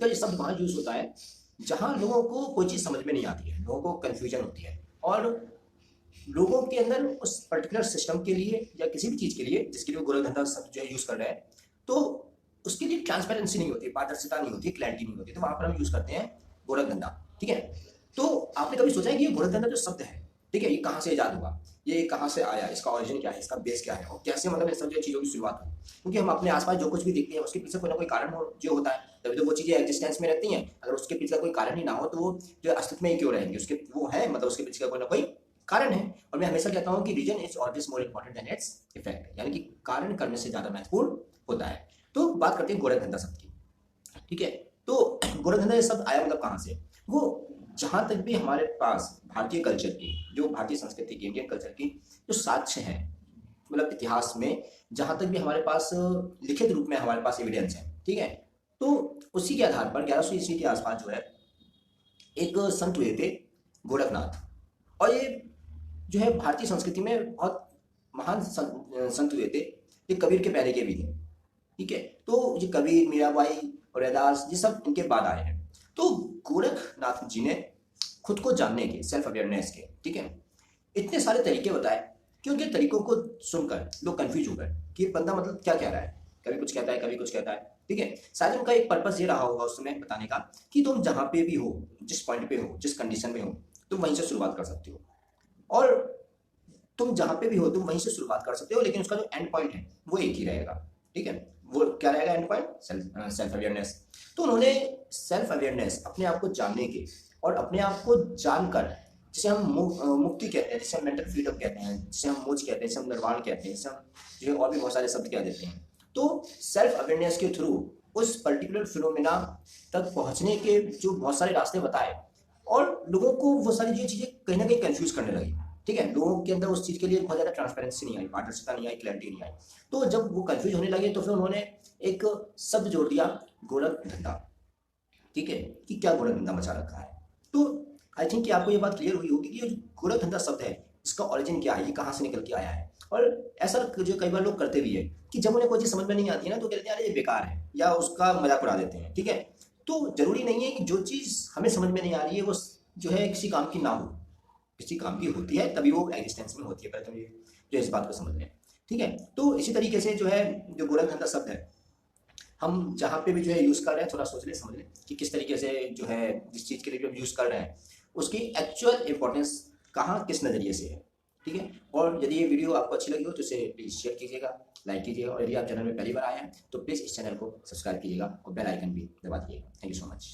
का ये शब्द वहाँ यूज होता है जहाँ लोगों को कोई चीज़ समझ में नहीं आती है, लोगों को कन्फ्यूजन होती है, और लोगों के अंदर उस पर्टिकुलर सिस्टम के लिए या किसी भी चीज़ के लिए जिसके लिए वो गोरख धंधा शब्द जो है यूज़ कर रहे हैं, तो उसके लिए ट्रांसपेरेंसी नहीं होती, पारदर्शिता नहीं होती, क्लैरिटी नहीं होती, तो वहाँ पर हम यूज़ करते हैं गोरख धंधा। ठीक है, तो आपने कभी सोचा है कि ये गोरख धंधा जो शब्द है, ठीक है, ये कहाँ से ईजाद हुआ, ये कहाँ से आया, इसका ऑरिजिन क्या है, इसका बेस क्या है, और कैसे मतलब इन सब जो चीज़ों की शुरुआत हुई? क्योंकि हम अपने आसपास जो कुछ भी देखते हैं उसके पीछे कोई ना कोई कारण जो होता है, तभी तो वो चीज़ें एग्जिस्टेंस में रहती हैं। अगर उसके पीछे का कोई कारण ही ना हो तो वो जो अस्तित्व में ही क्यों रहेंगे, उसके वो है मतलब उसके पीछे का कोई ना कोई कारण है। और मैं हमेशा कहता हूँ कि reason is always more important than its effect, यानी कि कारण करने से ज्यादा महत्वपूर्ण होता है। तो बात करते हैं गोरख धंधा शब्द की। ठीक है, तो गोरख धंधा ये शब्द आया मतलब कहाँ से? वो जहां तक भी हमारे पास भारतीय कल्चर की, जो भारतीय संस्कृति की, इंडियन कल्चर की जो साक्ष्य है, मतलब इतिहास में जहां तक भी हमारे पास लिखित रूप में हमारे पास एविडेंस है, ठीक है, तो उसी के आधार पर 1100 ईस्वी के आसपास जो है एक संत हुए थे गोरखनाथ। और ये जो है भारतीय संस्कृति में बहुत महान संत हुए थे। ये कबीर के पहले के भी थे। ठीक है, तो ये कबीर, मीराबाई और रैदास ये सब इनके बाद आए हैं। तो गोरखनाथ जी ने खुद को जानने के, सेल्फ अवेयरनेस के, ठीक है, इतने सारे तरीके बताए कि उनके तरीकों को सुनकर लोग कंफ्यूज हो गए कि ये बंदा मतलब क्या कह रहा है, कभी कुछ कहता है कभी कुछ कहता है। ठीक है, शायद उनका एक पर्पस ये रहा होगा उस समय बताने का कि तुम जहां पे भी हो, जिस पॉइंट पे हो, जिस कंडीशन में हो, तुम वहीं से शुरुआत कर सकते हो, और तुम जहां पे भी हो तुम वहीं से शुरुआत कर सकते हो, लेकिन उसका जो एंड पॉइंट है वो एक ही रहेगा। ठीक है, वो क्या रहेगा एंड पॉइंट? Self awareness. तो उन्होंने सेल्फ अवेयरनेस, अपने आप को जानने के और अपने आप को जानकर, जिसे हम मुक्ति कहते हैं, जिसे हम मेंटल फ्रीडम कहते हैं, जिसे हम मोक्ष कहते हैं, जिसे हम निर्वाण कहते हैं, जिसे हम जो है और भी बहुत सारे शब्द कह देते हैं। तो सेल्फ अवेयरनेस के थ्रू उस पर्टिकुलर फिनोमेना तक पहुंचने के जो बहुत सारे रास्ते बताए, और लोगों को वो सारी जो चीजें कहीं ना कहीं कंफ्यूज करने लगी। ठीक है, लोगों के अंदर उस चीज के लिए बहुत ज्यादा ट्रांसपेरेंसी नहीं आई, पारदर्शिता नहीं आई, क्लैरिटी नहीं आई। तो जब वो कंफ्यूज होने लगे तो फिर उन्होंने एक शब्द जोड़ दिया, गोरख धंधा। ठीक है, कि क्या गोरख धंधा मचा रखा है। तो आई थिंक कि आपको ये बात क्लियर हुई होगी कि ये गोरख धंधा शब्द है, इसका ओरिजिन क्या है, ये कहाँ से निकल के आया है। और ऐसा जो कई बार लोग करते भी है कि जब उन्हें कोई चीज समझ में नहीं आती है ना तो कहते हैं अरे ये बेकार है, या उसका मजाक उड़ा देते हैं। ठीक है, तो जरूरी नहीं है कि जो चीज हमें समझ में नहीं आ रही है वो जो है किसी काम की ना हो, किसी काम की होती है तभी वो एग्जिस्टेंस में होती है। पहले तो ये जो इस बात को समझ लें। ठीक है, तो इसी तरीके से जो है जो गोरख धंधा शब्द है, हम जहाँ पे भी जो है यूज़ कर रहे हैं थोड़ा सोच लें, समझ लें कि किस तरीके से जो है जिस चीज़ के लिए भी हम यूज़ कर रहे हैं उसकी एक्चुअल इंपॉर्टेंस कहाँ किस नज़रिए से है। ठीक है, और यदि ये वीडियो आपको अच्छी लगी हो तो इसे प्लीज़ शेयर कीजिएगा, लाइक कीजिएगा, और यदि आप चैनल में पहली बार आए हैं तो प्लीज़ इस चैनल को सब्सक्राइब कीजिएगा और बेल आइकन भी दबा दीजिएगा। Thank you so much.